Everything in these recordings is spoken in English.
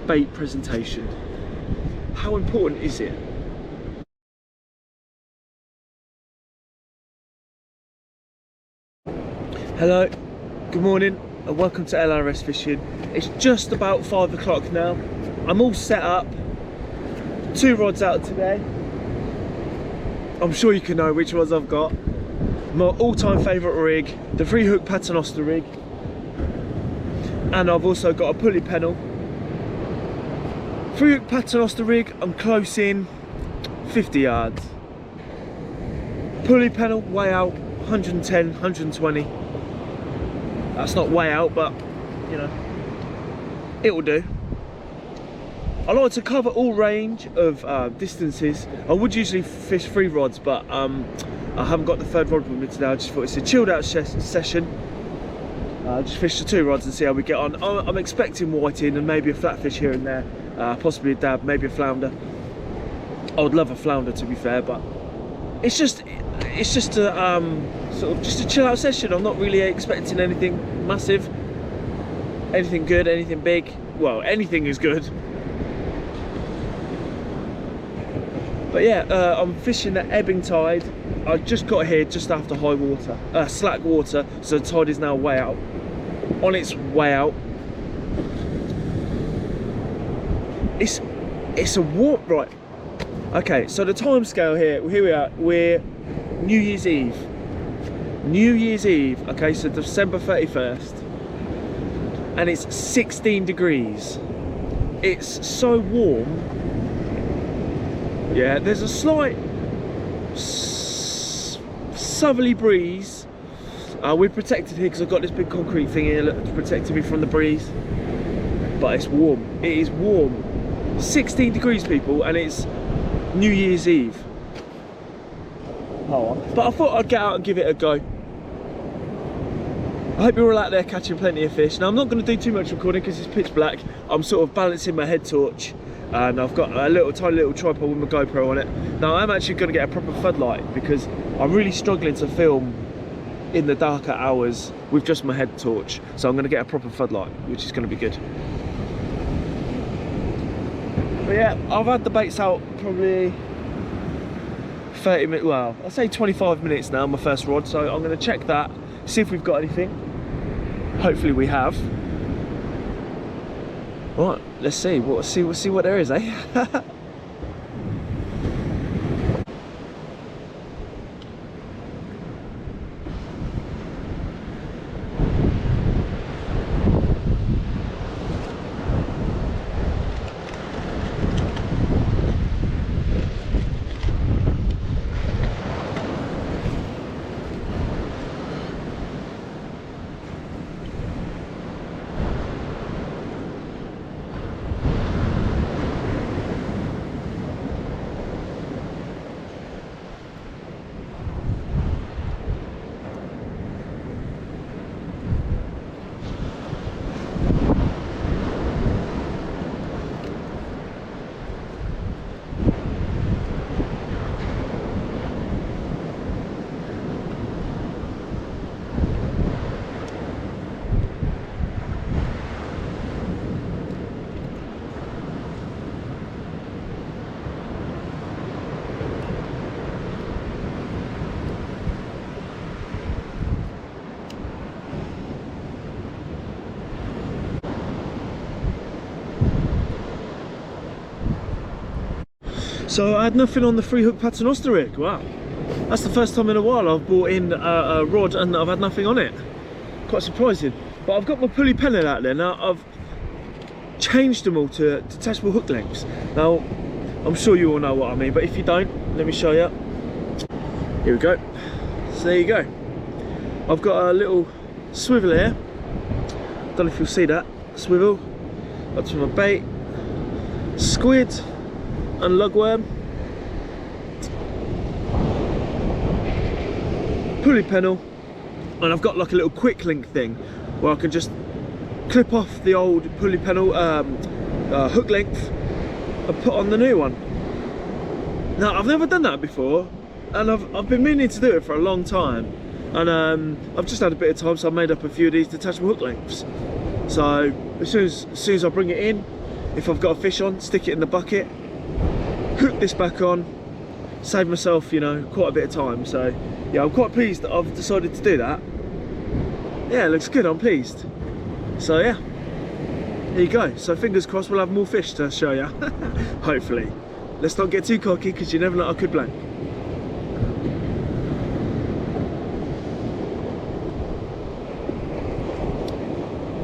bait presentation. How important is it? Hello, good morning and welcome to L.R.S fishing. It's just about 5 o'clock now. I'm all set up. 2 rods out today. I'm sure you can know which ones I've got. My all-time favourite rig, the 3-hook paternoster rig. And I've also got a pulley pennel. 3-hook paternoster rig, I'm close in 50 yards. Pulley pennel, way out, 110, 120. That's not way out, but you know, it will do. I like to cover all range of distances. I would usually fish 3 rods, but I haven't got the 3rd rod with me today. I just thought it's a chilled out session. Just fish the 2 rods and see how we get on. I'm expecting whiting and maybe a flatfish here and there, possibly a dab, maybe a flounder. I would love a flounder, to be fair, but it's just a sort of just a chill out session. I'm not really expecting anything massive, anything good, anything big. Well, anything is good. But yeah, I'm fishing at ebbing tide. I just got here just after high water, slack water, so the tide is now way out. On its way out. It's a warm, right? Okay, so the time scale here we are. We're New Year's Eve. New Year's Eve. Okay, so December 31st, and it's 16 degrees. It's so warm. Yeah, there's a slight southerly breeze. We're protected here because I've got this big concrete thing here that's protecting me from the breeze. But it's warm. It is warm. 16 degrees, people, and it's New Year's Eve. But I thought I'd get out and give it a go. I hope you're all out there catching plenty of fish. Now, I'm not going to do too much recording because it's pitch black. I'm sort of balancing my head torch. And I've got a tiny little tripod with my GoPro on it. Now I'm actually going to get a proper floodlight because I'm really struggling to film in the darker hours with just my head torch. So I'm going to get a proper floodlight, which is going to be good. But yeah, I've had the baits out probably 30 minutes, well, I'll say 25 minutes now, my first rod. So I'm going to check that, see if we've got anything. Hopefully we have. Right, let's see. We'll see what there is, eh? So I had nothing on the 3-hook paternoster rig. Wow, that's the first time in a while I've brought in a rod and I've had nothing on it. Quite surprising. But I've got my pulley pennel out there now. I've changed them all to detachable hook lengths. Now I'm sure you all know what I mean, but if you don't, let me show you. Here we go. So there you go. I've got a little swivel here. Don't know if you'll see that swivel. Up to my bait, squid and lugworm, pulley pennel, and I've got like a little quick link thing where I can just clip off the old pulley pennel hook length and put on the new one. Now I've never done that before, and I've been meaning to do it for a long time, and I've just had a bit of time, so I've made up a few of these detachable hook lengths. So as soon as I bring it in, if I've got a fish on, stick it in the bucket, hook this back on, save myself, you know, quite a bit of time. So yeah, I'm quite pleased that I've decided to do that. Yeah, it looks good, I'm pleased. So yeah, there you go. So fingers crossed we'll have more fish to show you. Hopefully. Let's not get too cocky, because you never know, I could blank.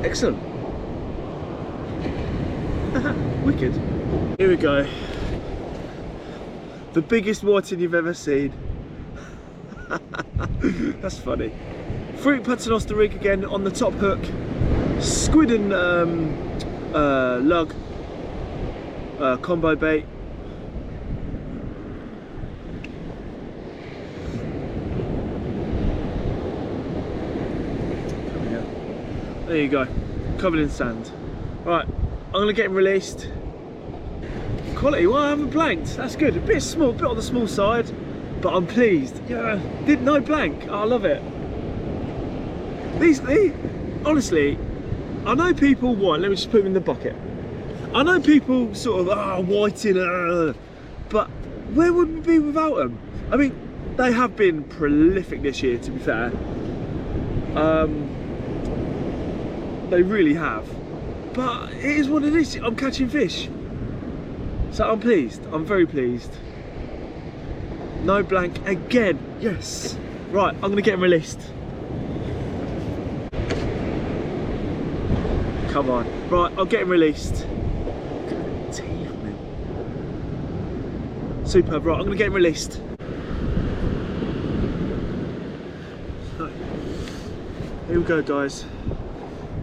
Excellent. Wicked. Here we go. The biggest whiting you've ever seen. That's funny. Fruit paternoster rig again on the top hook. Squid and lug combo bait. There you go, covered in sand. Right, I'm gonna get him released. Quality, well, I haven't blanked. That's good. A bit small, a bit on the small side, but I'm pleased. Yeah, didn't no blank. Oh, I love it. These, honestly, I know people want. Let me just put them in the bucket. I know people sort of whiting, but where would we be without them? I mean, they have been prolific this year, to be fair. They really have, but it is what it is. I'm catching fish, so I'm pleased. I'm very pleased. No blank again. Yes. Right, I'm gonna get him released. Come on. Right, I'll get him released. Teeth, man. Superb. Right, I'm gonna get him released. So, here we go, guys.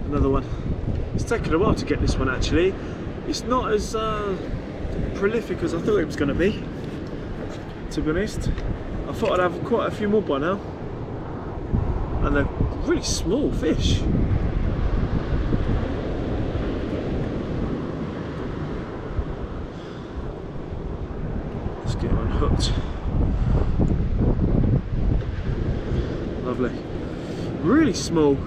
Another one. It's taken a while to get this one, actually. It's not as prolific as I thought it was going to be, to be honest. I thought I'd have quite a few more by now, and they're really small fish. Let's get him unhooked. Lovely. Really small.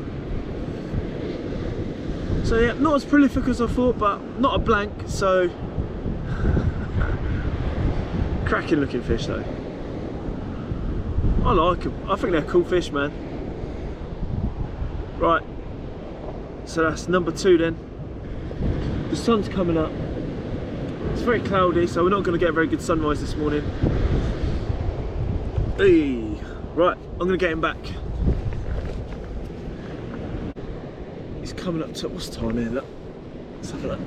So yeah, not as prolific as I thought, but not a blank, so cracking looking fish though. I like them. I think they're cool fish, man. Right, so that's number 2 then. The sun's coming up. It's very cloudy, so we're not going to get a very good sunrise this morning. Hey, right, I'm going to get him back. He's coming up to, what's the time here? Look, let's have a look.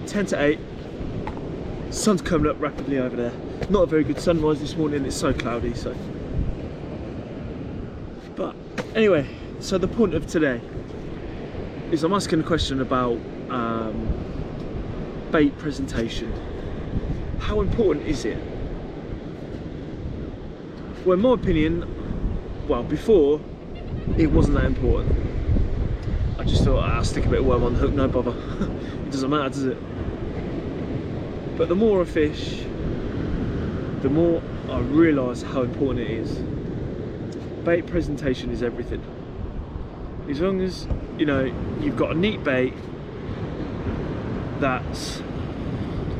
10 to 8. Sun's coming up rapidly over there. Not a very good sunrise this morning, it's so cloudy, so. But anyway, so the point of today is I'm asking a question about bait presentation. How important is it? Well, in my opinion, well, before, it wasn't that important. I just thought, I'll stick a bit of worm on the hook, no bother. It doesn't matter, does it? But the more I fish, the more I realise how important it is. Bait presentation is everything. As long as, you know, you've got a neat bait that's,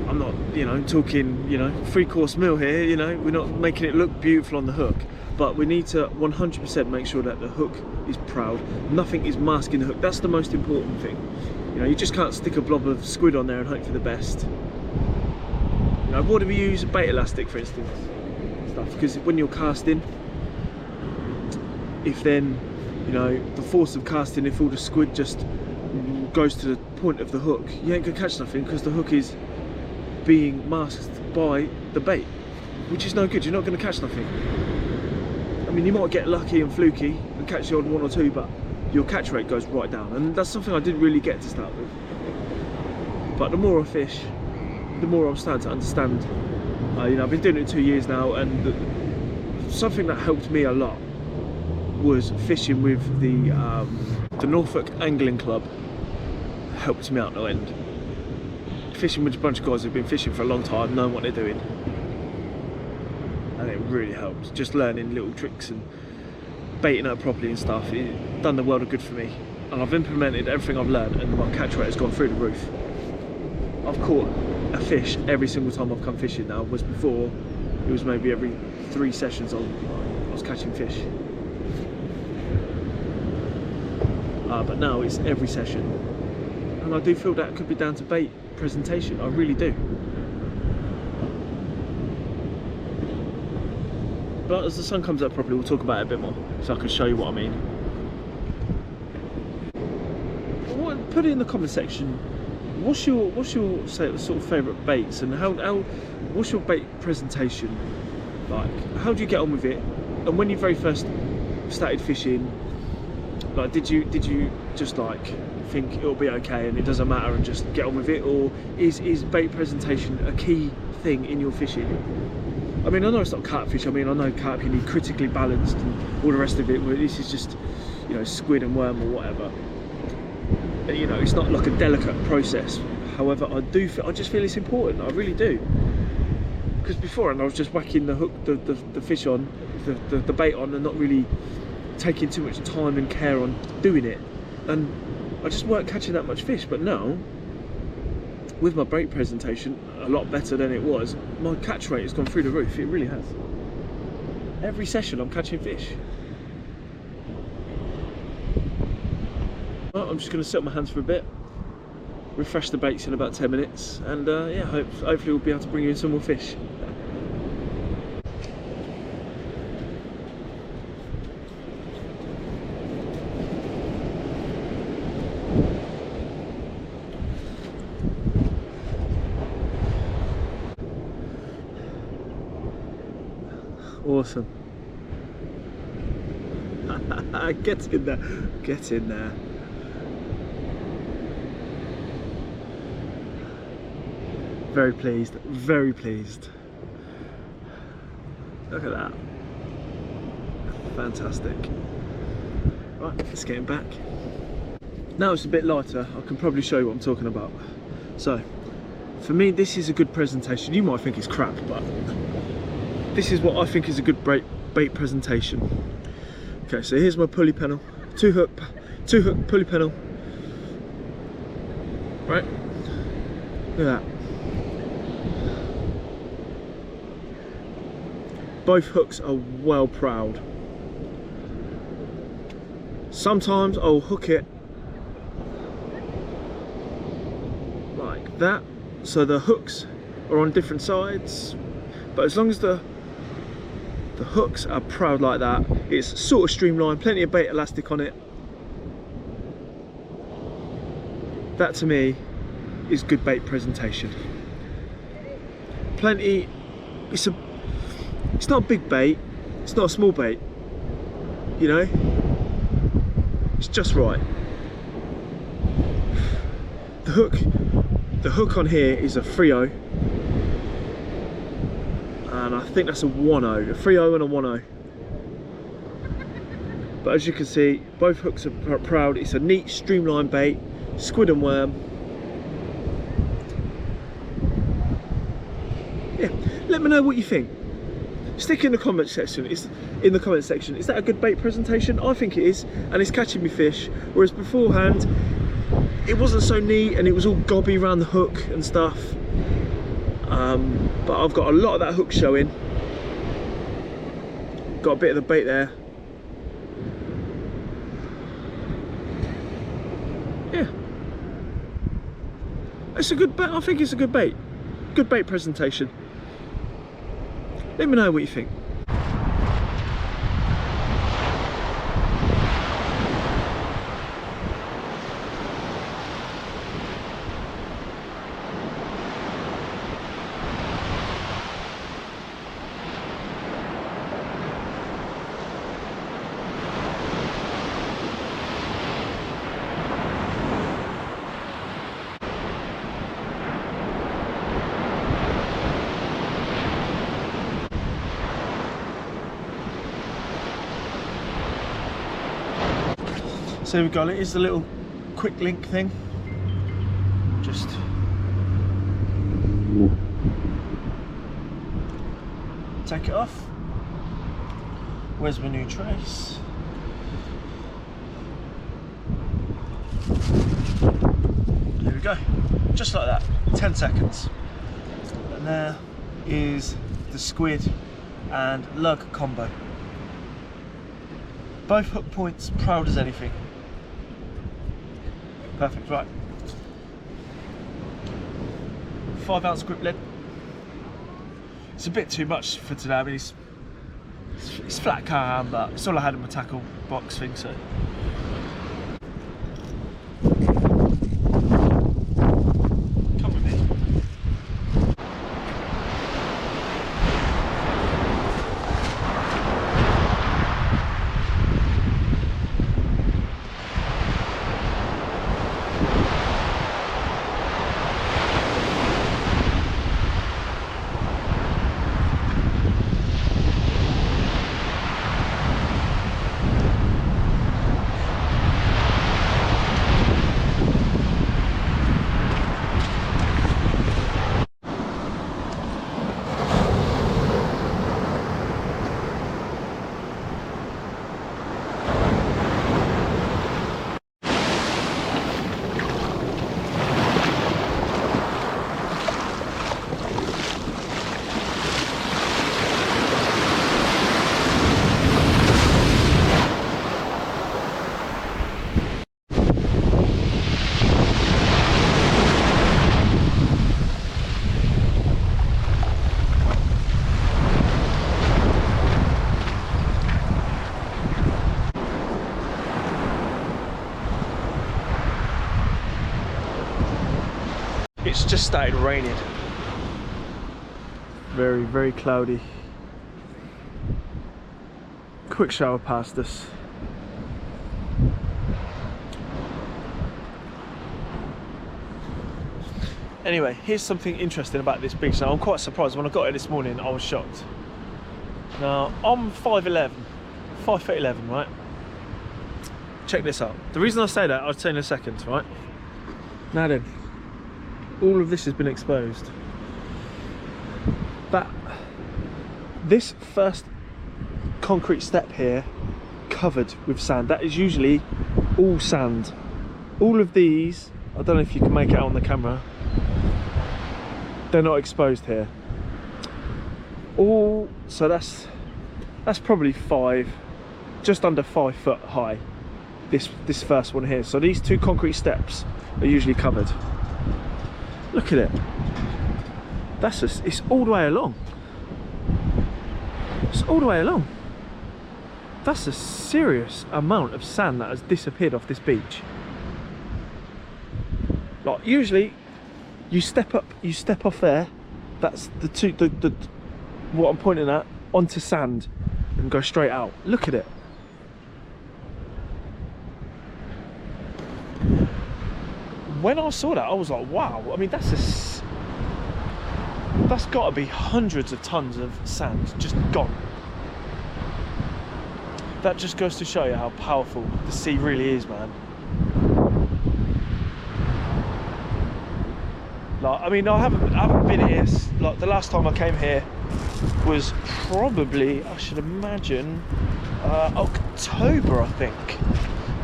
I'm not, you know, talking, you know, 3-course meal here, you know, we're not making it look beautiful on the hook. But we need to 100% make sure that the hook is proud. Nothing is masking the hook. That's the most important thing. You know, you just can't stick a blob of squid on there and hope for the best. You know, what do we use? A bait elastic, for instance. Stuff, because when you're casting, if then, you know, the force of casting, if all the squid just goes to the point of the hook, you ain't gonna catch nothing because the hook is being masked by the bait, which is no good. You're not gonna catch nothing. I mean, you might get lucky and fluky and catch the odd 1 or 2, but your catch rate goes right down, and that's something I didn't really get to start with. But the more I fish, the more I'm starting to understand. You know, I've been doing it 2 years now, and something that helped me a lot was fishing with the Norfolk Angling Club. Helped me out no end. Fishing with a bunch of guys who've been fishing for a long time, knowing what they're doing. And it really helped, just learning little tricks and baiting out properly and stuff. It done the world of good for me. and I've implemented everything I've learned, and my catch rate has gone through the roof. I've caught a fish every single time I've come fishing now. Was before it was maybe every 3 sessions I was catching fish. But now it's every session, and I do feel that could be down to bait presentation. I really do. But as the sun comes up properly, we'll talk about it a bit more, so I can show you what I mean. Put it in the comment section. What's your sort of favourite baits, and what's your bait presentation like? How do you get on with it? And when you very first started fishing, like, did you just like think it'll be okay and it doesn't matter and just get on with it, or is bait presentation a key thing in your fishing? I mean, I know it's not catfish. I mean, I know carp you need critically balanced and all the rest of it. Where this is just, you know, squid and worm or whatever. You know, it's not like a delicate process. However, I just feel it's important. I really do. Because before, and I was just whacking the hook, the fish on, the bait on, and not really taking too much time and care on doing it, and I just weren't catching that much fish. But now, with my bait presentation a lot better than it was, my catch rate has gone through the roof. It really has. Every session I'm catching fish. Well, I'm just going to sit on my hands for a bit, refresh the baits in about 10 minutes, and yeah, hopefully we'll be able to bring you in some more fish. Awesome. Get in there. Get in there. Very pleased. Very pleased. Look at that. Fantastic. Right, let's get him back. Now it's a bit lighter, I can probably show you what I'm talking about. So, for me, this is a good presentation. You might think it's crap, but this is what I think is a good bait presentation. Okay, so here's my pulley pennel, two hook pulley pennel. Right, look at that. Both hooks are well proud. Sometimes I'll hook it like that, so the hooks are on different sides, but as long as the hooks are proud like that, it's sort of streamlined, plenty of bait elastic on it. That to me is good bait presentation. Plenty, it's not a big bait, it's not a small bait, you know, it's just right. The hook on here is a 3/0, and I think that's a 1/0, a 3/0 and a 1/0. But as you can see, both hooks are proud. It's a neat streamlined bait, squid and worm. Yeah, let me know what you think. Stick in the comment section. Is that a good bait presentation? I think it is, and it's catching me fish. Whereas beforehand, it wasn't so neat, and it was all gobby around the hook and stuff. But I've got a lot of that hook showing. Got a bit of the bait there. Yeah, it's a good bait. I think it's a good bait. Good bait presentation. Let me know what you think. So we've got it. Here's the little quick link thing. Just take it off. Where's my new trace? There we go, just like that, 10 seconds. And there is the squid and lug combo. Both hook points, proud as anything. Perfect, right. 5-ounce grip lead. It's a bit too much for today. I mean, it's flat cam, but it's all I had in my tackle box thing, so. Come with me. It's just started raining. Very, very cloudy. Quick shower past us. Anyway, here's something interesting about this beach. Now, I'm quite surprised. When I got here this morning, I was shocked. Now, I'm 5'11", 5'11", right? Check this out. The reason I say that, I'll tell you in a second, right? Now then, all of this has been exposed. This first concrete step here, covered with sand. That is usually all sand. All of these, I don't know if you can make it out on the camera, they're not exposed here. So that's probably just under 5 foot high. This first one here. So these two concrete steps are usually covered. Look at it. It's all the way along. It's all the way along. That's a serious amount of sand that has disappeared off this beach. Like usually, you step off there. That's the what I'm pointing at, onto sand and go straight out. Look at it. When I saw that, I was like, wow. I mean, that's got to be hundreds of tons of sand just gone. That just goes to show you how powerful the sea really is, man. Like, I mean, I haven't been here. Like, the last time I came here was probably, I should imagine, October, I think.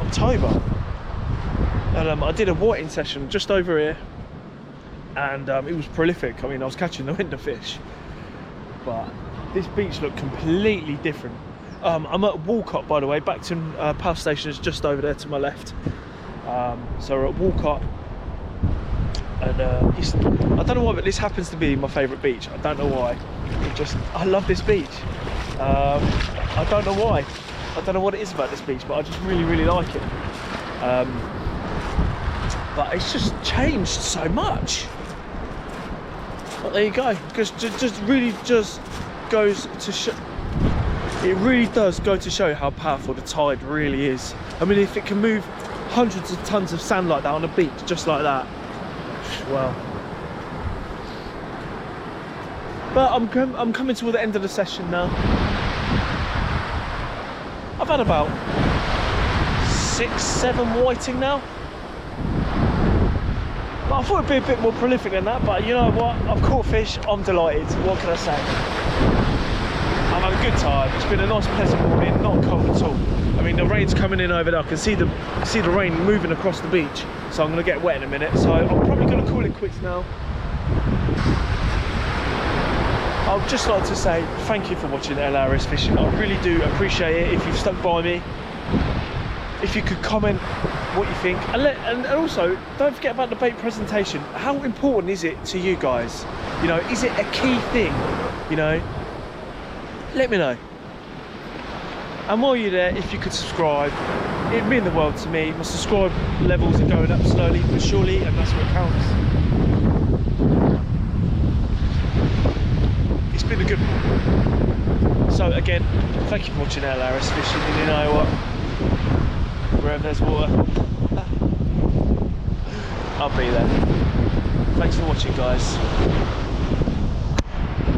October. And I did a whiting session just over here, and it was prolific. I mean, I was catching the winter fish, but this beach looked completely different. I'm at Walcott, by the way. Backton power station is just over there to my left. So we're at Walcott, and I don't know why, but this happens to be my favourite beach. I don't know why. I love this beach. I don't know why. I don't know what it is about this beach, but I just really, really like it. But it's just changed so much. But there you go. Because just really just goes to show. It really does go to show how powerful the tide really is. I mean, if it can move hundreds of tons of sand like that on a beach, just like that, well. But I'm coming to the end of the session now. I've had about 6, 7 whiting now. But I thought it'd be a bit more prolific than that, but you know what? I've caught fish, I'm delighted. What can I say? I've had a good time. It's been a nice, pleasant morning, not cold at all. I mean, the rain's coming in over there. I can see the rain moving across the beach, so I'm gonna get wet in a minute. So I'm probably gonna call it quits now. I'd just like to say thank you for watching L.R.S fishing. I really do appreciate it. If you've stuck by me, if you could comment what you think, and also don't forget about the bait presentation. How important is it to you guys? You know, is it a key thing? You know, let me know. And while you're there, if you could subscribe, it'd mean the world to me. My subscribe levels are going up slowly but surely, and that's what counts. It's been a good one. So again, thank you for watching L.R.S fishing, and you know what? Wherever there's water, I'll be there. Thanks for watching, guys.